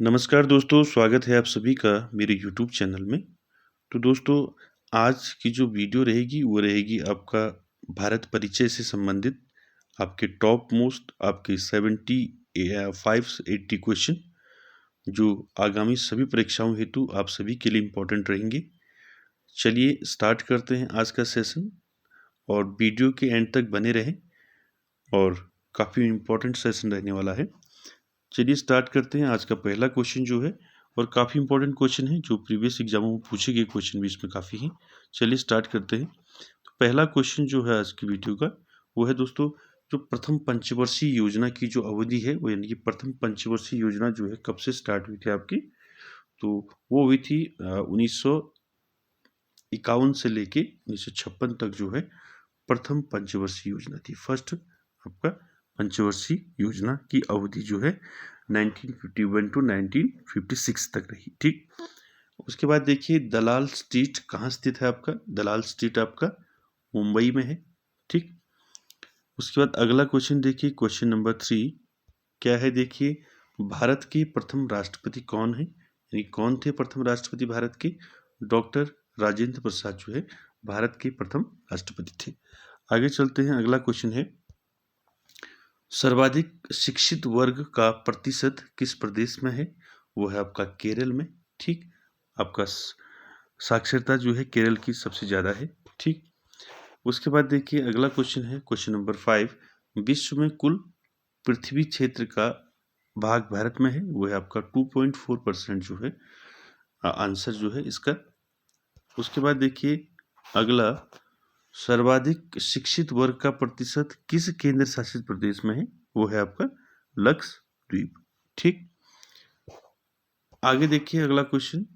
नमस्कार दोस्तों, स्वागत है आप सभी का मेरे यूट्यूब चैनल में। तो दोस्तों, आज की जो वीडियो रहेगी वो रहेगी आपका भारत परिचय से संबंधित आपके टॉप मोस्ट आपके 80 क्वेश्चन जो आगामी सभी परीक्षाओं हेतु आप सभी के लिए इम्पोर्टेंट रहेंगे। चलिए स्टार्ट करते हैं आज का सेशन और वीडियो के एंड तक बने रहें और काफ़ी इम्पोर्टेंट सेशन रहने वाला है। चलिए स्टार्ट करते हैं। आज का पहला क्वेश्चन जो है और काफ़ी इंपॉर्टेंट क्वेश्चन है, जो प्रीवियस एग्जामों में पूछे गए क्वेश्चन भी इसमें काफ़ी हैं। चलिए स्टार्ट करते हैं। तो पहला क्वेश्चन जो है आज की वीडियो का वो है दोस्तों, जो प्रथम पंचवर्षीय योजना की जो अवधि है वो यानी कि प्रथम पंचवर्षीय योजना जो है कब से स्टार्ट हुई थी आपकी, तो वो हुई थी 1951 से लेके 1956 तक जो है प्रथम पंचवर्षीय योजना थी। फर्स्ट आपका पंचवर्षीय योजना की अवधि जो है 1951 टू 1956 तक रही। ठीक, उसके बाद देखिए दलाल स्ट्रीट कहाँ स्थित है आपका, दलाल स्ट्रीट आपका मुंबई में है। ठीक, उसके बाद अगला क्वेश्चन देखिए, क्वेश्चन नंबर 3 क्या है, देखिए भारत के प्रथम राष्ट्रपति कौन है, यानी कौन थे प्रथम राष्ट्रपति भारत के। डॉक्टर राजेंद्र प्रसाद जो है भारत के प्रथम राष्ट्रपति थे। आगे चलते हैं, अगला क्वेश्चन है सर्वाधिक शिक्षित वर्ग का प्रतिशत किस प्रदेश में है, वो है आपका केरल में। ठीक, आपका साक्षरता जो है केरल की सबसे ज़्यादा है। ठीक, उसके बाद देखिए अगला क्वेश्चन है, क्वेश्चन नंबर 5 विश्व में कुल पृथ्वी क्षेत्र का भाग भारत में है, वो है आपका 2.4% जो है आंसर जो है इसका। उसके बाद देखिए अगला सर्वाधिक शिक्षित वर्ग का प्रतिशत किस केंद्र शासित प्रदेश में है, वो है आपका लक्षद्वीप। ठीक, आगे देखिए अगला क्वेश्चन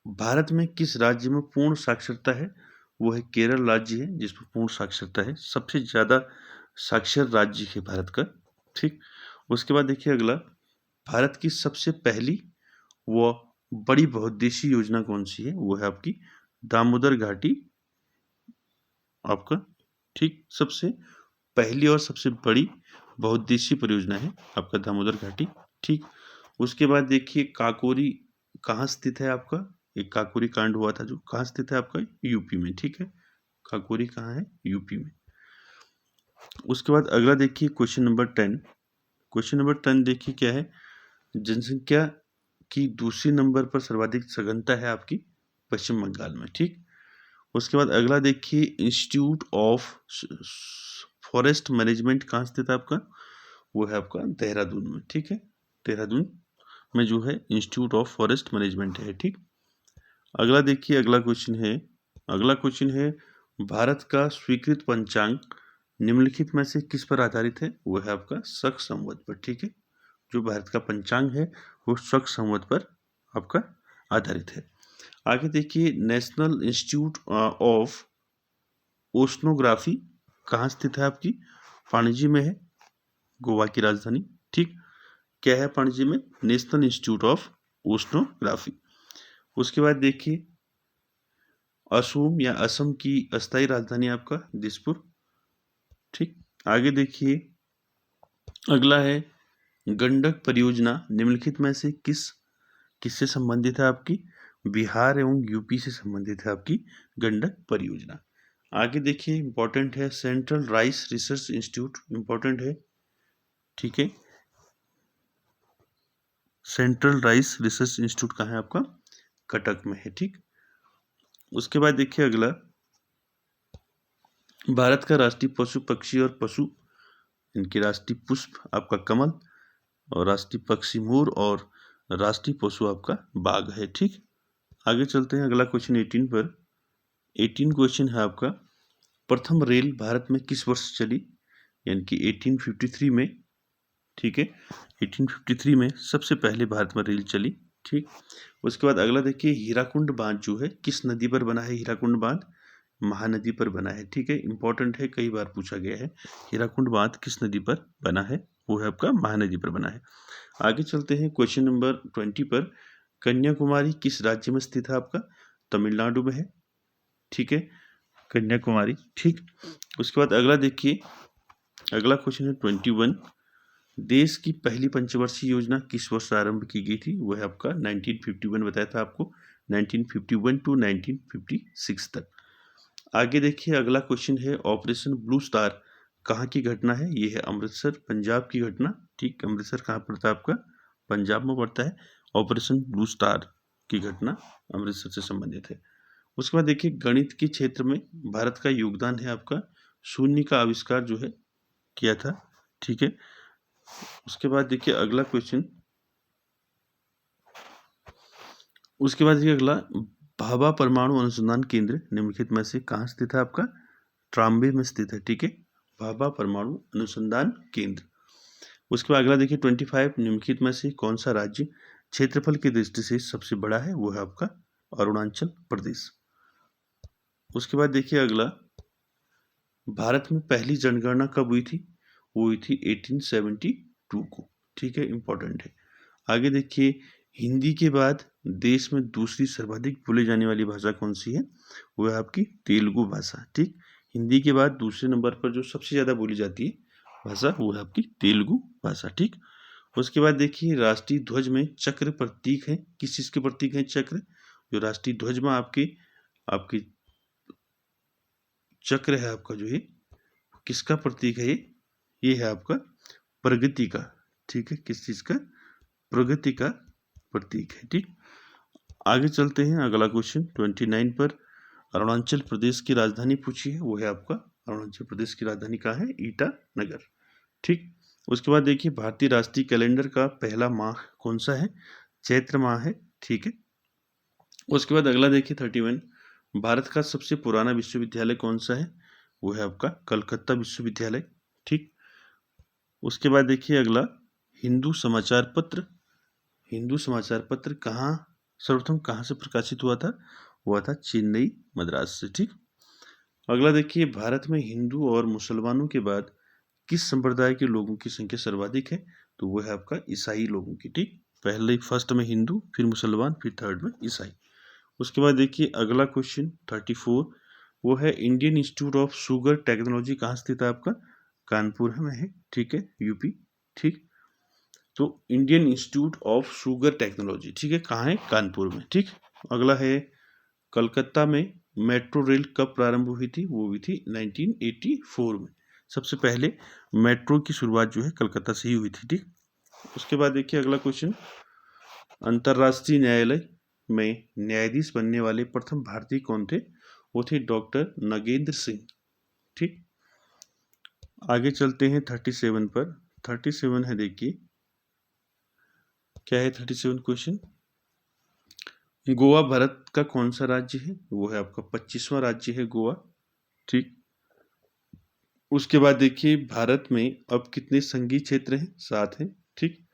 भारत में किस राज्य में पूर्ण साक्षरता है, वो है केरल राज्य है जिसमें पूर्ण साक्षरता है, सबसे ज्यादा साक्षर राज्य है भारत का। ठीक, उसके बाद देखिए अगला भारत की सबसे पहली व बड़ी बहुउद्देशीय योजना कौन सी है, वो है आपकी दामोदर घाटी आपका। ठीक, सबसे पहली और सबसे बड़ी बहुउद्देशीय परियोजना है आपका दामोदर घाटी। ठीक, उसके बाद देखिए काकोरी कहाँ स्थित है आपका, एक काकोरी कांड हुआ था जो कहाँ स्थित है आपका यूपी में। ठीक है, काकोरी कहाँ है, यूपी में। उसके बाद अगला देखिए क्वेश्चन नंबर 10, क्वेश्चन नंबर 10 देखिए क्या है, जनसंख्या की दूसरी नंबर पर सर्वाधिक सघनता है आपकी पश्चिम बंगाल में। ठीक, उसके बाद अगला देखिए इंस्टीट्यूट ऑफ फॉरेस्ट मैनेजमेंट कहाँ स्थित है आपका, वो है आपका देहरादून में। ठीक है, देहरादून में जो है इंस्टीट्यूट ऑफ फॉरेस्ट मैनेजमेंट है। ठीक, अगला देखिए अगला क्वेश्चन है भारत का स्वीकृत पंचांग निम्नलिखित में से किस पर आधारित है, वो है आपका शक संवत पर। ठीक है, जो भारत का पंचांग है वो शक संवत पर आपका आधारित है। आगे देखिए नेशनल इंस्टीट्यूट ऑफ ओशनोग्राफी कहाँ स्थित है आपकी, पणजी में है, गोवा की राजधानी। ठीक, क्या है पणजी में, नेशनल इंस्टीट्यूट ऑफ ओशनोग्राफी। उसके बाद देखिए असम या असम की अस्थायी राजधानी आपका दिसपुर। ठीक, आगे देखिए अगला है गंडक परियोजना निम्नलिखित में से किससे संबंधित है आपकी, बिहार एवं यूपी से संबंधित है आपकी गंडक परियोजना। आगे देखिए इंपॉर्टेंट है central rice research institute, important है। ठीक है, सेंट्रल राइस रिसर्च इंस्टीट्यूट कहाँ है आपका, कटक में है। ठीक, उसके बाद देखिए अगला भारत का राष्ट्रीय पशु पक्षी और पशु इनके राष्ट्रीय पुष्प आपका कमल और राष्ट्रीय पक्षी मोर और राष्ट्रीय पशु आपका बाघ है। ठीक, आगे चलते हैं अगला क्वेश्चन 18 पर। 18 क्वेश्चन है आपका प्रथम रेल भारत में किस वर्ष चली, यानी कि 1853 में। ठीक है, 1853 में सबसे पहले भारत में रेल चली। ठीक, उसके बाद अगला देखिए हीराकुंड बांध जो है किस नदी पर बना है, हीराकुंड बांध महानदी पर बना है। ठीक है, इंपॉर्टेंट है, कई बार पूछा गया है, हीराकुंड बांध किस नदी पर बना है, वो है आपका महानदी पर बना है। आगे चलते हैं क्वेश्चन नंबर 20 पर, कन्याकुमारी किस राज्य में स्थित है आपका, तमिलनाडु में है। ठीक है, कन्याकुमारी। ठीक, उसके बाद अगला देखिए अगला क्वेश्चन है 21 देश की पहली पंचवर्षीय योजना किस वर्ष आरंभ की गई थी? वो है आपका 1951 बताया था आपको, 1951 टू 1956 तक। आगे देखिए अगला क्वेश्चन है ऑपरेशन ब्लू स्टार कहाँ की घटना है? ये है अमृतसर पंजाब की घटना। ठीक, अमृतसर कहाँ पड़ता है आपका? पंजाब में पड़ता है। ऑपरेशन ब्लू स्टार की घटना अमृतसर से संबंधित है। उसके बाद देखिए गणित के क्षेत्र में भारत का योगदान है आपका, शून्य का आविष्कार जो है किया था। ठीक है, उसके बाद देखिए अगला क्वेश्चन, उसके बाद देखिए अगला, भाभा परमाणु अनुसंधान केंद्र निम्नलिखित में से कहाँ स्थित है आपका? ट्राम्बे में स्थित है। ठीक है, भाभा परमाणु अनुसंधान केंद्र। उसके बाद अगला देखिए 25 निम्नलिखित में से कौन सा राज्य क्षेत्रफल की दृष्टि से सबसे बड़ा है? वो है आपका अरुणाचल प्रदेश। उसके बाद देखिए अगला, भारत में पहली जनगणना कब हुई थी? वो हुई थी 1872 को। ठीक है, इंपॉर्टेंट है। आगे देखिए हिंदी के बाद देश में दूसरी सर्वाधिक बोली जाने वाली भाषा कौन सी है? वो है आपकी तेलुगु भाषा। ठीक, हिंदी के बाद दूसरे नंबर पर जो सबसे ज्यादा बोली जाती है भाषा वो है आपकी तेलुगु भाषा। ठीक, उसके बाद देखिए राष्ट्रीय ध्वज में चक्र प्रतीक है, किस चीज के प्रतीक है चक्र? जो राष्ट्रीय ध्वज में आपके आपकी चक्र है आपका जो है किसका प्रतीक है? ये है आपका प्रगति का। ठीक है, किस चीज का? प्रगति का प्रतीक है। ठीक, आगे चलते हैं अगला क्वेश्चन 29 पर, अरुणाचल प्रदेश की राजधानी पूछी है, वो है आपका अरुणाचल प्रदेश की राजधानी कहाँ है? ईटानगर। ठीक, उसके बाद देखिए भारतीय राष्ट्रीय कैलेंडर का पहला माह कौन सा है? चैत्र माह है। ठीक है, उसके बाद अगला देखिए 31, भारत का सबसे पुराना विश्वविद्यालय कौन सा है? वो है आपका कलकत्ता विश्वविद्यालय। ठीक, उसके बाद देखिए अगला, हिंदू समाचार पत्र, हिंदू समाचार पत्र कहाँ सर्वप्रथम कहाँ से प्रकाशित हुआ था चेन्नई मद्रास से। ठीक, अगला देखिए भारत में हिंदू और मुसलमानों के बाद किस संप्रदाय के लोगों की संख्या सर्वाधिक है? तो वो है आपका ईसाई लोगों की। ठीक, पहले फर्स्ट में हिंदू, फिर मुसलमान, फिर थर्ड में ईसाई। उसके बाद देखिए अगला क्वेश्चन 34, वो है Indian institute of sugar technology कहाँ स्थित है आपका? कानपुर में है। ठीक है, यूपी। ठीक, तो Indian institute of sugar technology, ठीक है, कहाँ है? कानपुर में। ठीक, अगला है कलकत्ता में मेट्रो रेल कब प्रारंभ हुई थी? वो हुई थी 1984 में। सबसे पहले मेट्रो की शुरुआत जो है कलकत्ता से ही हुई थी। ठीक, उसके बाद देखिए अगला क्वेश्चन, अंतरराष्ट्रीय न्यायालय में न्यायाधीश बनने वाले प्रथम भारतीय कौन थे? वो थे डॉक्टर नगेंद्र सिंह। ठीक, आगे चलते हैं 37 पर। 37 है देखिए, क्या है 37 क्वेश्चन, गोवा भारत का कौन सा राज्य है? वो है आपका 25वां राज्य है गोवा। ठीक, उसके बाद देखिए भारत में अब कितने संघीय क्षेत्र हैं? 7 हैं। ठीक,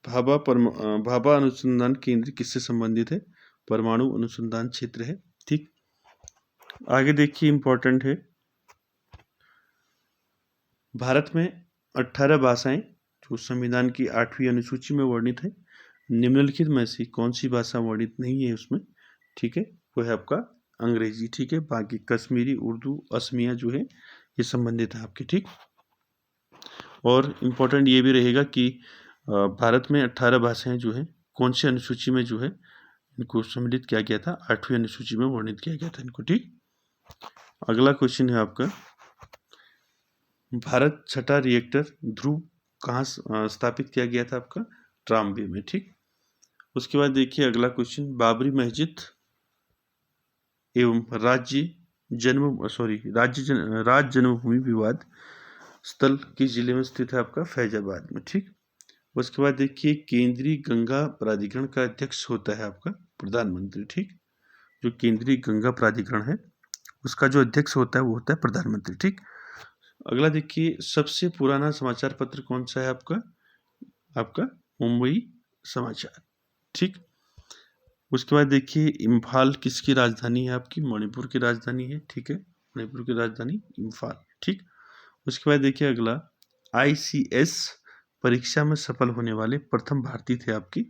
भाभा अनुसंधान केंद्र किससे संबंधित है? परमाणु अनुसंधान क्षेत्र है। ठीक, आगे देखिए इंपॉर्टेंट है, भारत में 18 भाषाएं जो संविधान की 8वीं अनुसूची में वर्णित है, निम्नलिखित में से कौन सी भाषा वर्णित नहीं है उसमें? ठीक है, वो है आपका अंग्रेजी। ठीक है, बाकी कश्मीरी, उर्दू, असमिया जो है ये संबंधित है आपके। ठीक, और इम्पोर्टेंट ये भी रहेगा कि भारत में 18 भाषाएं जो है कौन सी अनुसूची में जो है इनको सम्मिलित किया गया था? 8वीं अनुसूची में वर्णित किया गया था इनको। ठीक, अगला क्वेश्चन है आपका, भारत छठा रिएक्टर ध्रुव कहाँ स्थापित किया गया था आपका? ट्राम्बे में। ठीक, उसके बाद देखिए अगला क्वेश्चन, बाबरी मस्जिद एवं राज्य जन्मभूमि विवाद स्थल किस जिले में स्थित है आपका? फैजाबाद में। ठीक, उसके बाद देखिए केंद्रीय गंगा प्राधिकरण का अध्यक्ष होता है आपका प्रधानमंत्री। ठीक, जो केंद्रीय गंगा प्राधिकरण है उसका जो अध्यक्ष होता है वो होता है प्रधानमंत्री। ठीक, अगला देखिए सबसे पुराना समाचार पत्र कौन सा है आपका मुंबई समाचार। ठीक, उसके बाद देखिए इम्फाल किसकी राजधानी है आपकी? मणिपुर की राजधानी है। ठीक है, मणिपुर की राजधानी इम्फाल। ठीक, उसके बाद देखिए अगला, ICS परीक्षा में सफल होने वाले प्रथम भारतीय थे आपकी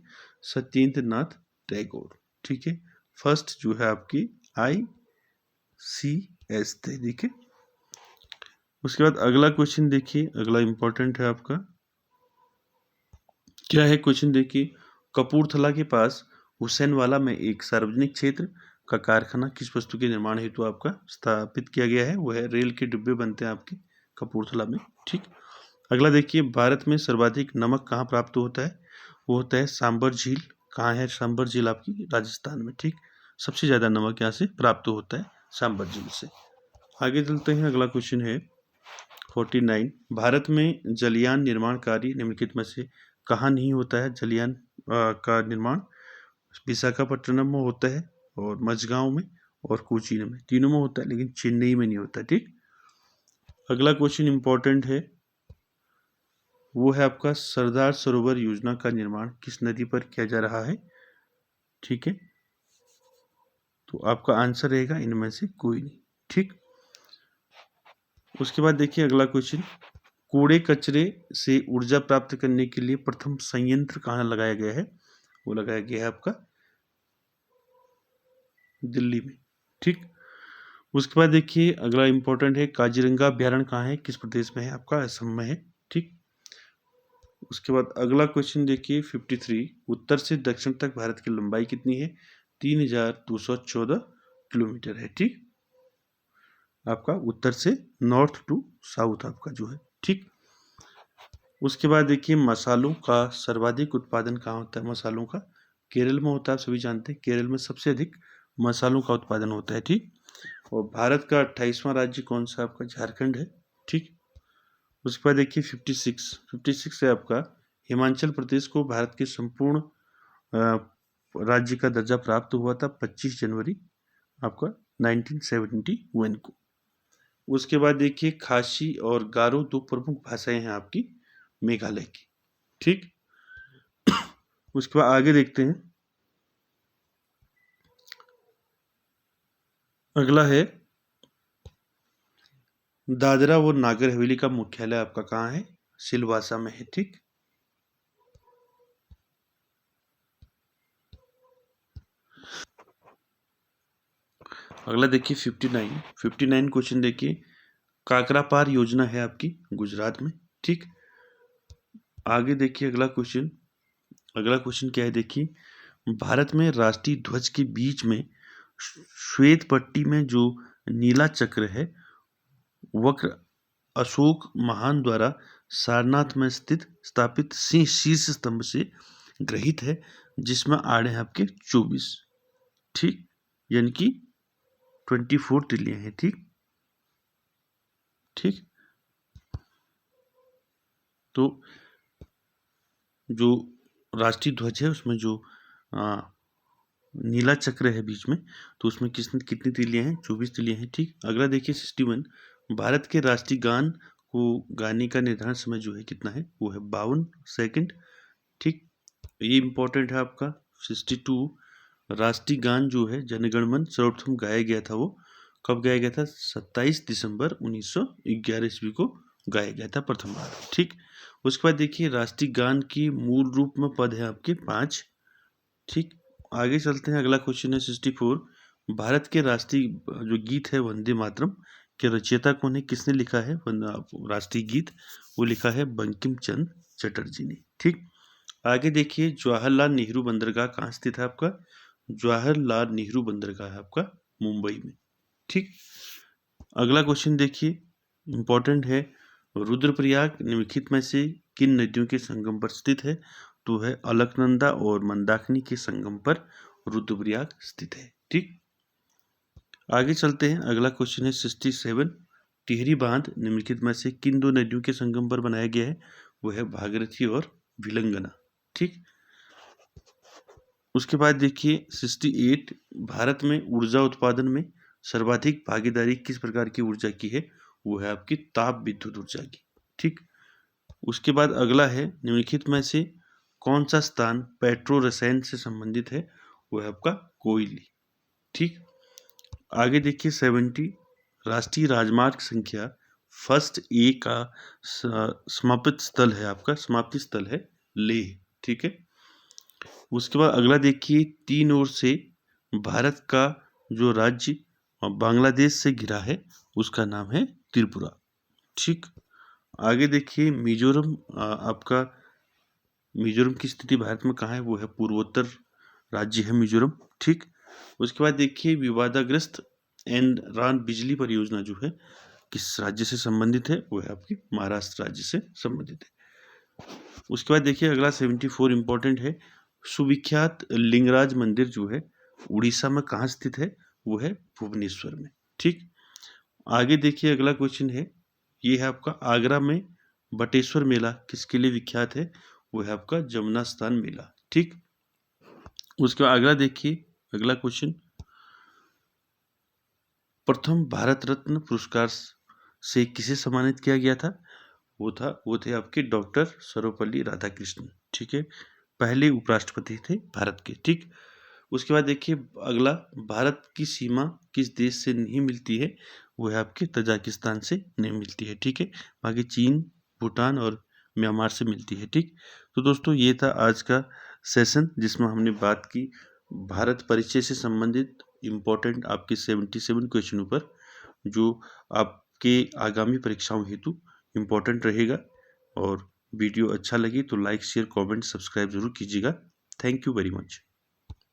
सत्येंद्र नाथ टैगोर। ठीक है, फर्स्ट जो है आपकी ICS थे। देखिए उसके बाद अगला क्वेश्चन देखिए, अगला इंपॉर्टेंट है आपका, क्या है क्वेश्चन देखिए, कपूरथला के पास हुसैनवाला में एक सार्वजनिक क्षेत्र का कारखाना किस वस्तु के निर्माण हेतु आपका स्थापित किया गया है? वो है रेल के डिब्बे बनते हैं आपके कपूरथला में। ठीक। अगला देखिए, भारत में सर्वाधिक नमक कहाँ प्राप्त होता है? वो होता है सांबर झील। कहाँ है सांबर झील? आपकी राजस्थान में। ठीक। सबसे ज्यादा नमक यहाँ से प्राप्त होता है सांबर झील से। आगे चलते हैं, अगला क्वेश्चन है 49। भारत में जलयान निर्माण कार्य निम्नलिखित में से कहाँ नहीं होता है? जलयान का निर्माण विशाखापट्टनम में होता है और मझगांव में और कोचीन में, तीनों में होता है, लेकिन चेन्नई में नहीं होता। ठीक। अगला क्वेश्चन इंपॉर्टेंट है, वो है आपका सरदार सरोवर योजना का निर्माण किस नदी पर किया जा रहा है? ठीक है, तो आपका आंसर रहेगा इनमें से कोई नहीं। ठीक। उसके बाद देखिए अगला क्वेश्चन, कूड़े कचरे से ऊर्जा प्राप्त करने के लिए प्रथम संयंत्र कहाँ लगाया गया है? वो लगाया गया है आपका दिल्ली में। ठीक। उसके बाद देखिए अगला इंपॉर्टेंट है, काजीरंगा अभ्यारण्य कहाँ है? किस प्रदेश में है? आपका असम में है। ठीक। उसके बाद अगला क्वेश्चन देखिए 53। उत्तर से दक्षिण तक भारत की लंबाई कितनी है? 3214 किलोमीटर है। ठीक। आपका उत्तर से नॉर्थ टू साउथ आपका जो है। ठीक। उसके बाद देखिए मसालों का सर्वाधिक उत्पादन कहाँ होता है? मसालों का केरल में होता है। आप सभी जानते हैं केरल में सबसे अधिक मसालों का उत्पादन होता है। ठीक। और भारत का 28वां राज्य कौन सा? आपका झारखंड है। ठीक। उसके बाद देखिए 56 है आपका, हिमाचल प्रदेश को भारत के संपूर्ण राज्य का दर्जा प्राप्त हुआ था 25 जनवरी आपका 1971 को। उसके बाद देखिए खासी और गारो दो प्रमुख भाषाएं हैं आपकी मेघालय की। ठीक। उसके बाद आगे देखते हैं, अगला है दादरा और नागर हवेली का मुख्यालय आपका कहाँ है? सिलवासा में है। ठीक। अगला देखिए 59 क्वेश्चन देखिए, काकरा पार योजना है आपकी गुजरात में। ठीक। आगे देखिए अगला क्वेश्चन क्या है देखिए, भारत में राष्ट्रीय ध्वज के बीच में श्वेत पट्टी में जो नीला चक्र है वक्र अशोक महान द्वारा सारनाथ में स्थापित सिंह शीर्ष स्तंभ से ग्रहित है, जिसमें आड़े हैं आपके 24। ठीक। यानी कि 24 तिलियां हैं। ठीक। ठीक। तो जो राष्ट्रीय ध्वज है उसमें जो नीला चक्र है बीच में, तो उसमें कितनी तिलियां हैं? 24 तिलियां हैं। ठीक। अगला देखिए 61, भारत के राष्ट्रीय गान को गाने का निर्धारण समय जो है कितना है? वो है 52 सेकंड। ठीक। ये इंपॉर्टेंट है आपका 62, राष्ट्रीय गान जो है जनगण मन सर्वप्रथम गाया गया था, वो कब गाया गया था? 27 दिसंबर 1911 ईस्वी को गाया गया था प्रथम बार। ठीक। उसके बाद देखिए राष्ट्रीय गान की मूल रूप में पद है आपके 5। ठीक। आगे चलते हैं, अगला क्वेश्चन है 64, भारत के राष्ट्रीय जो गीत है वंदे मातरम के रचयिता कौन है? किसने लिखा है राष्ट्रीय गीत? वो लिखा है बंकिम चंद्र चटर्जी ने। ठीक। आगे देखिए जवाहरलाल नेहरू बंदरगाह कहाँ स्थित है? आपका जवाहरलाल नेहरू बंदरगाह है आपका मुंबई में। ठीक। अगला क्वेश्चन देखिए इंपॉर्टेंट है, रुद्रप्रयाग निम्नलिखित में से किन नदियों के संगम पर स्थित है? तो है अलकनंदा और मंदाकिनी के संगम पर रुद्रप्रयाग स्थित है। ठीक। आगे चलते हैं, अगला क्वेश्चन है 67, टिहरी बांध निम्नलिखित में से किन दो नदियों के संगम पर बनाया गया है? वो है भागीरथी और विलंगना। ठीक। उसके बाद देखिए 68, भारत में ऊर्जा उत्पादन में सर्वाधिक भागीदारी किस प्रकार की ऊर्जा की है? वो है आपकी ताप विद्युत ऊर्जा की। ठीक। उसके बाद अगला है, निम्नलिखित में से कौन सा स्थान पेट्रो रसायन से संबंधित है? वो है आपका कोयली। ठीक। आगे देखिए 70, राष्ट्रीय राजमार्ग संख्या फर्स्ट ए का समाप्ति स्थल है लेह। ठीक है। उसके बाद अगला देखिए, तीन ओर से भारत का जो राज्य बांग्लादेश से घिरा है उसका नाम है त्रिपुरा। ठीक। आगे देखिए मिजोरम आपका मिजोरम की स्थिति भारत में कहाँ है? वो है पूर्वोत्तर राज्य है मिजोरम। ठीक, उसके बाद देखिए विवादाग्रस्त एंड रान बिजली परियोजना जो है किस राज्य से संबंधित है? वो है आपकी महाराष्ट्र राज्य से संबंधित है। उसके बाद देखिए अगला 74 इंपॉर्टेंट है। सुविख्यात लिंगराज मंदिर जो है उड़ीसा में कहाँ स्थित है? वो है भुवनेश्वर में। ठीक, आगे देखिए अगला क्वेश्चन है, ये है आपका आगरा में बटेश्वर मेला किसके लिए विख्यात है? वो है आपका जमुना स्नान मेला। ठीक, उसके बाद अगला देखिए अगला क्वेश्चन, प्रथम भारत रत्न पुरस्कार से किसे सम्मानित किया गया था? वो थे आपके डॉक्टर सर्वपल्ली राधाकृष्णन। ठीक है, पहले उपराष्ट्रपति थे भारत के। ठीक, उसके बाद देखिए अगला, भारत की सीमा किस देश से नहीं मिलती है? वो है आपके तजाकिस्तान से नहीं मिलती है। ठीक है, बाकी चीन, भूटान और म्यांमार से मिलती है। ठीक, तो दोस्तों ये था आज का सेशन जिसमें हमने बात की भारत परिचय से संबंधित इम्पोर्टेंट आपके 77 क्वेश्चनों पर, जो आपके आगामी परीक्षाओं हेतु इम्पोर्टेंट रहेगा। और वीडियो अच्छा लगे तो लाइक शेयर कमेंट सब्सक्राइब जरूर कीजिएगा। Thank you very much.